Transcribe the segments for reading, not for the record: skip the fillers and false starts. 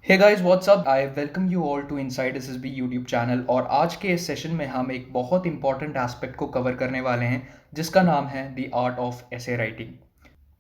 Hey guys what's up I welcome you all to inside SSB YouTube channel. और आज के इस session में हम एक बहुत इंपॉर्टेंट एस्पेक्ट को कवर करने वाले हैं जिसका नाम है the art of essay writing.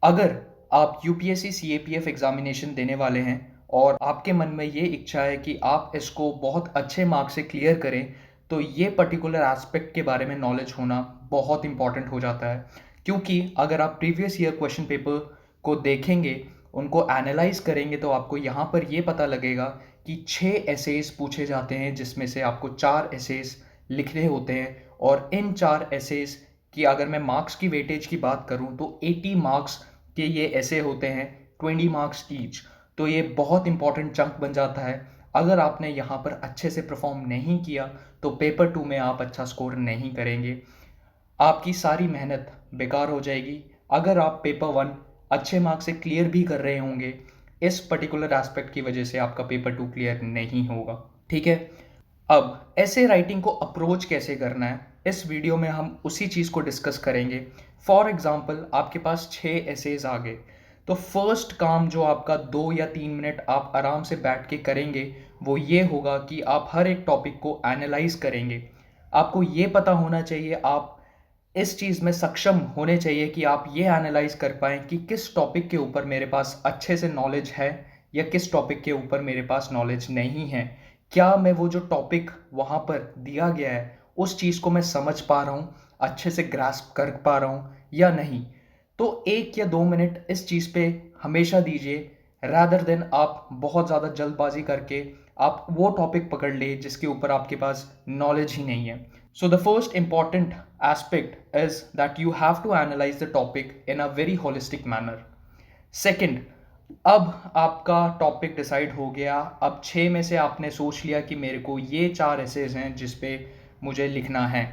अगर आप यूपीएससी सीएपीएफ एग्जामिनेशन देने वाले हैं और आपके मन में ये इच्छा है कि आप इसको बहुत अच्छे मार्क्स से क्लियर करें, तो ये पर्टिकुलर एस्पेक्ट के बारे में नॉलेज होना बहुत इंपॉर्टेंट हो जाता है। क्योंकि अगर आप प्रीवियस ईयर क्वेश्चन पेपर को देखेंगे, उनको एनालाइज करेंगे, तो आपको यहाँ पर ये पता लगेगा कि 6 एसेज पूछे जाते हैं जिसमें से आपको 4 एसेज लिखने होते हैं। और इन 4 एसेज की अगर मैं मार्क्स की वेटेज की बात करूं तो 80 मार्क्स के ये ऐसे होते हैं, 20 मार्क्स ईच। तो ये बहुत इंपॉर्टेंट चंक बन जाता है। अगर आपने यहाँ पर अच्छे से परफॉर्म नहीं किया तो पेपर 2 में आप अच्छा स्कोर नहीं करेंगे, आपकी सारी मेहनत बेकार हो जाएगी। अगर आप पेपर 1 अच्छे मार्क्स से क्लियर भी कर रहे होंगे, इस पर्टिकुलर एस्पेक्ट की वजह से आपका पेपर 2 क्लियर नहीं होगा। ठीक है, अब ऐसे राइटिंग को अप्रोच कैसे करना है, इस वीडियो में हम उसी चीज़ को डिस्कस करेंगे। फॉर एग्जाम्पल, आपके पास 6 एसेज आ गए, तो फर्स्ट काम जो आपका 2 या 3 मिनट आप आराम से बैठ के करेंगे वो ये होगा कि आप हर एक टॉपिक को एनालाइज करेंगे। आपको ये पता होना चाहिए, आप इस चीज़ में सक्षम होने चाहिए कि आप ये एनालाइज कर पाएँ कि किस टॉपिक के ऊपर मेरे पास अच्छे से नॉलेज है या किस टॉपिक के ऊपर मेरे पास नॉलेज नहीं है। क्या मैं वो जो टॉपिक वहाँ पर दिया गया है उस चीज़ को मैं समझ पा रहा हूँ, अच्छे से ग्रास्प कर पा रहा हूँ या नहीं। तो 1 या 2 मिनट इस चीज़ पे हमेशा दीजिए, रादर देन आप बहुत ज़्यादा जल्दबाजी करके आप वो टॉपिक पकड़ ले जिसके ऊपर आपके पास नॉलेज ही नहीं है। So the first important aspect is that you have to analyze the topic in a very holistic manner. Second, अब आपका टॉपिक डिसाइड हो गया। अब 6 में से आपने सोच लिया कि मेरे को ये 4 एसेज हैं जिस पे मुझे लिखना है।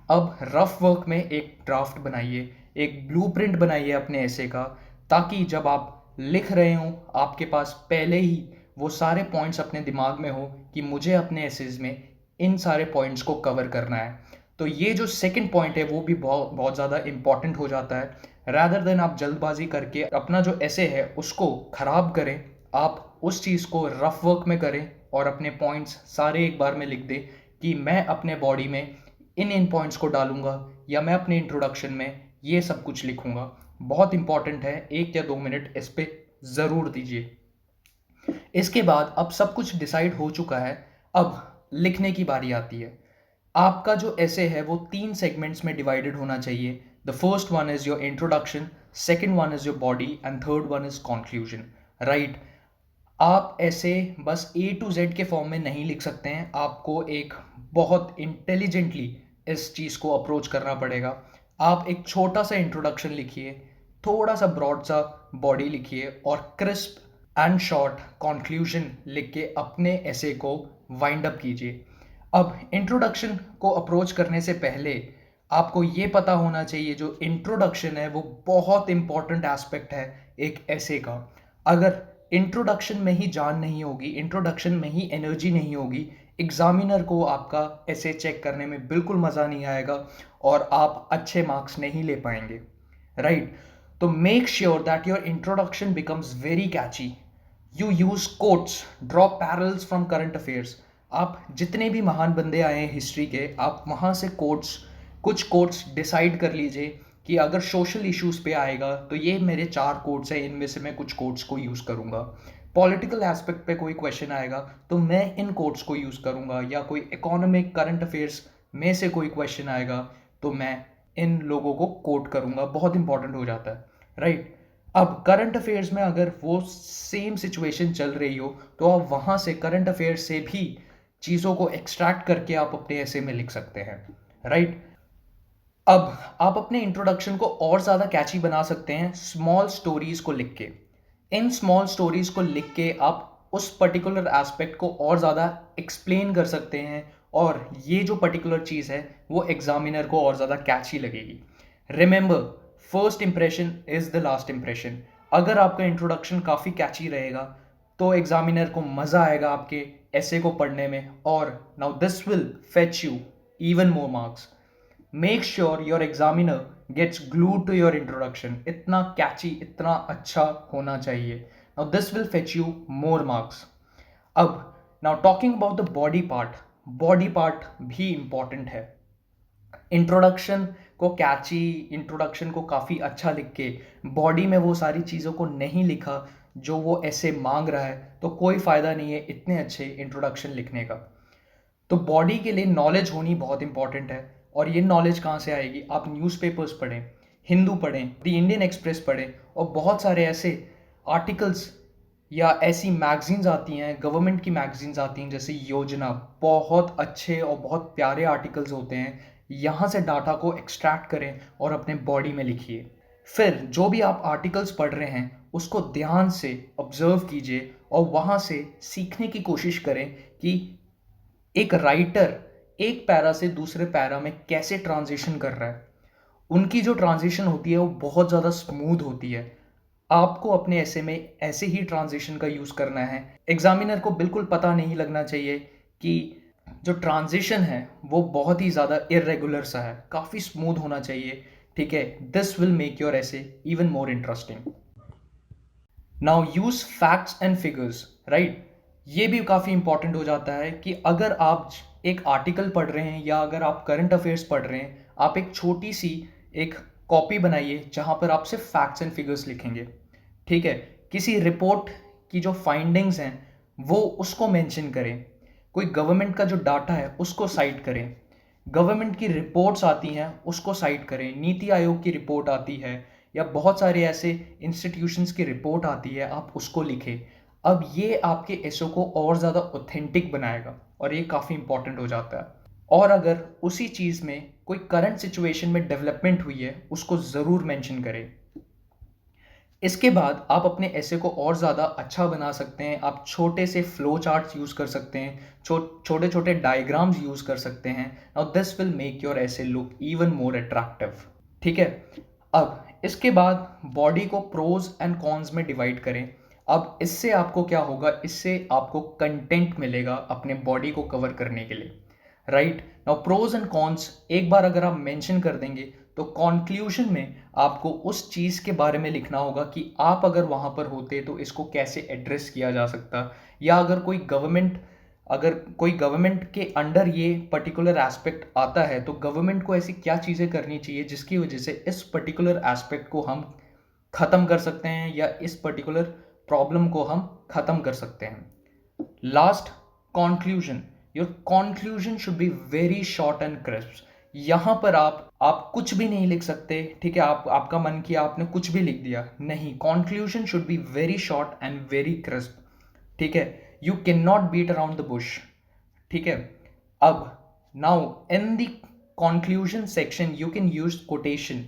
अब रफ वर्क में एक ड्राफ्ट बनाइए, एक ब्लूप्रिंट बनाइए अपने एसे का, ताकि जब आप लिख रहे हों आपके पास पहले ही वो सारे पॉइंट्स अपने दिमाग में हो कि मुझे अपने एसेज में इन सारे पॉइंट्स को कवर करना है। तो ये जो सेकंड पॉइंट है वो भी बहुत बहुत ज़्यादा इंपॉर्टेंट हो जाता है। रादर देन आप जल्दबाजी करके अपना जो ऐसे है उसको खराब करें, आप उस चीज़ को रफ वर्क में करें और अपने पॉइंट्स सारे एक बार में लिख दें कि मैं अपने बॉडी में इन इन पॉइंट्स को डालूंगा या मैं अपने इंट्रोडक्शन में ये सब कुछ लिखूंगा। बहुत इंपॉर्टेंट है, 1 या 2 मिनट इस पे ज़रूर दीजिए। इसके बाद अब सब कुछ डिसाइड हो चुका है, अब लिखने की बारी आती है। आपका जो ऐसे है वो 3 सेगमेंट्स में डिवाइडेड होना चाहिए। The first one is your introduction, second one is your body and third one is conclusion. Right, आप ऐसे बस A to Z के फॉर्म में नहीं लिख सकते हैं, आपको एक बहुत इंटेलिजेंटली इस चीज़ को अप्रोच करना पड़ेगा। आप एक छोटा सा इंट्रोडक्शन लिखिए, थोड़ा सा ब्रॉड सा बॉडी लिखिए और क्रिस्प एंड शॉर्ट कंक्लूजन लिख के अपने ऐसे को वाइंड अप कीजिए। अब इंट्रोडक्शन को अप्रोच करने से पहले आपको ये पता होना चाहिए जो इंट्रोडक्शन है वो बहुत इंपॉर्टेंट एस्पेक्ट है एक ऐसे का। अगर इंट्रोडक्शन में ही जान नहीं होगी, इंट्रोडक्शन में ही एनर्जी नहीं होगी, एग्जामिनर को आपका ऐसे चेक करने में बिल्कुल मज़ा नहीं आएगा और आप अच्छे मार्क्स नहीं ले पाएंगे। राइट, तो make sure that your introduction becomes very catchy. You use quotes, draw parallels from current affairs. आप जितने भी महान बंदे आए हैं हिस्ट्री के, आप वहाँ से कोट्स, कुछ कोट्स डिसाइड कर लीजिए कि अगर सोशल इश्यूज पे आएगा तो ये मेरे 4 कोट्स हैं, इनमें से मैं कुछ कोट्स को यूज़ करूँगा। पॉलिटिकल एस्पेक्ट पे कोई क्वेश्चन आएगा तो मैं इन कोट्स को यूज़ करूँगा, या कोई इकोनॉमिक करंट अफेयर्स में से कोई क्वेश्चन आएगा तो मैं इन लोगों को कोट करूँगा। बहुत इंपॉर्टेंट हो जाता है। राइट, अब करंट अफेयर्स में अगर वो सेम सिचुएशन चल रही हो तो आप वहाँ से करंट अफेयर्स से भी चीज़ों को एक्सट्रैक्ट करके आप अपने ऐसे में लिख सकते हैं। राइट, अब आप अपने इंट्रोडक्शन को और ज़्यादा कैची बना सकते हैं स्मॉल स्टोरीज को लिख के। इन स्मॉल स्टोरीज को लिख के आप उस पर्टिकुलर एस्पेक्ट को और ज़्यादा एक्सप्लेन कर सकते हैं और ये जो पर्टिकुलर चीज़ है वो एग्जामिनर को और ज़्यादा कैची लगेगी। Remember, first impression is the last impression. अगर आपका इंट्रोडक्शन काफ़ी कैची रहेगा तो एग्जामिनर को मज़ा आएगा आपके ऐसे को पढ़ने में, और now this will fetch you even more marks. Make sure your examiner gets glued to your introduction. इतना कैची, इतना अच्छा होना चाहिए। Now this will fetch you more marks. अब now talking about the body part भी important है। Introduction को catchy, introduction को काफ़ी अच्छा लिख के बॉडी में वो सारी चीज़ों को नहीं लिखा जो वो ऐसे मांग रहा है, तो कोई फ़ायदा नहीं है इतने अच्छे इंट्रोडक्शन लिखने का। तो बॉडी के लिए नॉलेज होनी बहुत इंपॉर्टेंट है। और ये नॉलेज कहाँ से आएगी? आप न्यूज़पेपर्स पढ़ें, हिंदू पढ़ें, द इंडियन एक्सप्रेस पढ़ें, और बहुत सारे ऐसे आर्टिकल्स या ऐसी मैगजीन्स आती हैं, गवर्नमेंट की मैगजीन्स आती हैं जैसे योजना, बहुत अच्छे और बहुत प्यारे आर्टिकल्स होते हैं। यहाँ से डाटा को एक्सट्रैक्ट करें और अपने बॉडी में लिखिए। फिर जो भी आप आर्टिकल्स पढ़ रहे हैं उसको ध्यान से ऑब्जर्व कीजिए और वहाँ से सीखने की कोशिश करें कि एक राइटर एक पैरा से दूसरे पैरा में कैसे ट्रांजिशन कर रहा है। उनकी जो ट्रांजिशन होती है वो बहुत ज़्यादा स्मूथ होती है। आपको अपने ऐसे में ऐसे ही ट्रांजिशन का यूज़ करना है। एग्जामिनर को बिल्कुल पता नहीं लगना चाहिए कि जो ट्रांजिशन है वो बहुत ही ज़्यादा इरेगुलर सा है, काफ़ी स्मूथ होना चाहिए। ठीक है, दिस विल मेक योर ऐसे even more interesting. Now use facts and figures, right. ये भी काफ़ी इंपॉर्टेंट हो जाता है कि अगर आप एक आर्टिकल पढ़ रहे हैं या अगर आप करंट अफेयर्स पढ़ रहे हैं, आप एक छोटी सी एक कॉपी बनाइए जहाँ पर आप सिर्फ फैक्ट्स एंड फिगर्स लिखेंगे। ठीक है, किसी रिपोर्ट की जो फाइंडिंग्स हैं वो उसको मेंशन करें, कोई गवर्नमेंट का जो डाटा है उसको साइट करें, गवर्नमेंट की रिपोर्ट्स आती हैं उसको साइट करें, नीति आयोग की रिपोर्ट आती है या बहुत सारे ऐसे इंस्टीट्यूशंस की रिपोर्ट आती है, आप उसको लिखें। अब ये आपके एसओ को और ज़्यादा ऑथेंटिक बनाएगा और ये काफ़ी इंपॉर्टेंट हो जाता है। और अगर उसी चीज़ में कोई करंट सिचुएशन में डेवलपमेंट हुई है उसको ज़रूर मेंशन करें। इसके बाद आप अपने ऐसे को और ज़्यादा अच्छा बना सकते हैं। आप छोटे से फ्लो चार्ट्स यूज़ कर सकते हैं, छोटे छोटे डायग्राम्स यूज़ कर सकते हैं। Now this will make your ऐसे लुक इवन मोर अट्रैक्टिव। ठीक है, अब इसके बाद बॉडी को प्रोज एंड कॉन्स में डिवाइड करें। अब इससे आपको क्या होगा? इससे आपको कंटेंट मिलेगा अपने बॉडी को कवर करने के लिए, right. Now pros and cons एक बार अगर आप मेंशन कर देंगे तो कॉन्क्लूजन में आपको उस चीज़ के बारे में लिखना होगा कि आप अगर वहाँ पर होते तो इसको कैसे एड्रेस किया जा सकता, या अगर कोई गवर्नमेंट के अंडर ये पर्टिकुलर एस्पेक्ट आता है तो गवर्नमेंट को ऐसी क्या चीज़ें करनी चाहिए जिसकी वजह से इस पर्टिकुलर एस्पेक्ट को हम ख़त्म कर सकते हैं या इस पर्टिकुलर प्रॉब्लम को हम ख़त्म कर सकते हैं। Last, conclusion. Your conclusion should be very short and crisp. यहाँ पर आप कुछ भी नहीं लिख सकते। ठीक है, आपका मन किया आपने कुछ भी लिख दिया, नहीं। Conclusion should be very short and very crisp. ठीक है, you can not beat around the bush. ठीक है, अब now in the conclusion section you can use quotation.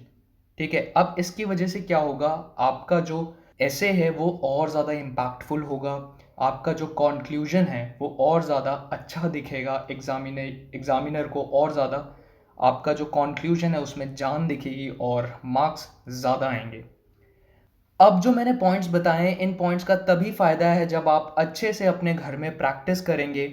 ठीक है, अब इसकी वजह से क्या होगा? आपका जो ऐसे है वो और ज़्यादा इम्पैक्टफुल होगा, आपका जो कॉन्क्लूजन है वो और ज़्यादा अच्छा दिखेगा एग्जामिनर को, और ज़्यादा आपका जो कॉन्क्लूजन है उसमें जान दिखेगी और मार्क्स ज़्यादा आएंगे। अब जो मैंने पॉइंट्स बताए हैं, इन पॉइंट्स का तभी फ़ायदा है जब आप अच्छे से अपने घर में प्रैक्टिस करेंगे,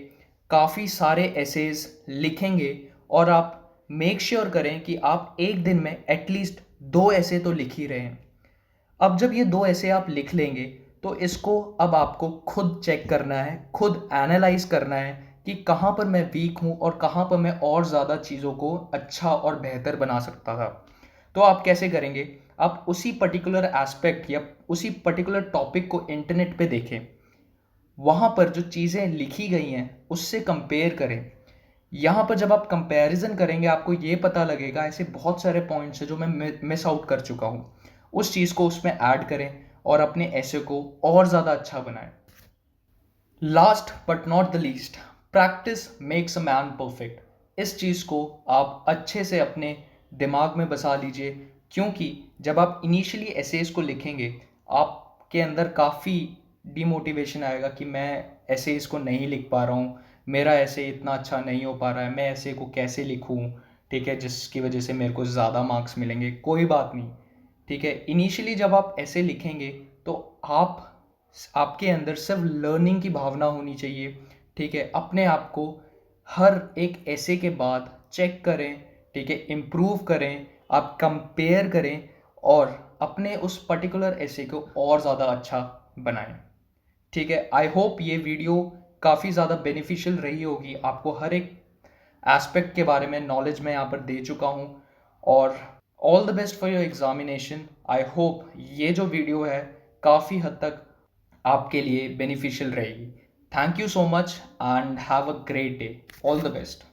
काफ़ी सारे एसेज लिखेंगे, और आप मेक श्योर करें कि आप एक दिन में एटलीस्ट 2 ऐसे तो लिख ही रहे हैं। अब जब ये 2 ऐसे आप लिख लेंगे तो इसको अब आपको खुद चेक करना है, खुद एनालाइज करना है कि कहाँ पर मैं वीक हूँ और कहाँ पर मैं और ज़्यादा चीज़ों को अच्छा और बेहतर बना सकता था। तो आप कैसे करेंगे? आप उसी पर्टिकुलर एस्पेक्ट या उसी पर्टिकुलर टॉपिक को इंटरनेट पे देखें, वहाँ पर जो चीज़ें लिखी गई हैं उससे कंपेयर करें। यहाँ पर जब आप कंपैरिजन करेंगे आपको ये पता लगेगा ऐसे बहुत सारे पॉइंट्स हैं जो मैं मिस आउट कर चुका हूँ, उस चीज़ को उसमें ऐड करें और अपने ऐसे को और ज़्यादा अच्छा बनाएं। Last but not the least, practice makes a man perfect. इस चीज़ को आप अच्छे से अपने दिमाग में बसा लीजिए, क्योंकि जब आप इनिशियली एसेज को लिखेंगे आपके अंदर काफ़ी डिमोटिवेशन आएगा कि मैं एसेज को नहीं लिख पा रहा हूँ, मेरा ऐसे इतना अच्छा नहीं हो पा रहा है, मैं ऐसे को कैसे लिखूँ। ठीक है, जिसकी वजह से मेरे को ज़्यादा मार्क्स मिलेंगे। कोई बात नहीं। ठीक है, इनिशियली जब आप ऐसे लिखेंगे तो आपके अंदर सिर्फ लर्निंग की भावना होनी चाहिए। ठीक है, अपने आप को हर एक ऐसे के बाद चेक करें। ठीक है, इम्प्रूव करें, आप कंपेयर करें और अपने उस पर्टिकुलर ऐसे को और ज़्यादा अच्छा बनाएं। ठीक है, आई होप ये वीडियो काफ़ी ज़्यादा बेनिफिशियल रही होगी। आपको हर एक एस्पेक्ट के बारे में नॉलेज मैं यहाँ पर दे चुका हूँ। और all the best for your examination. I hope ये जो वीडियो है काफ़ी हद तक आपके लिए बेनिफिशियल रहेगी। Thank you so much and have a great day. All the best.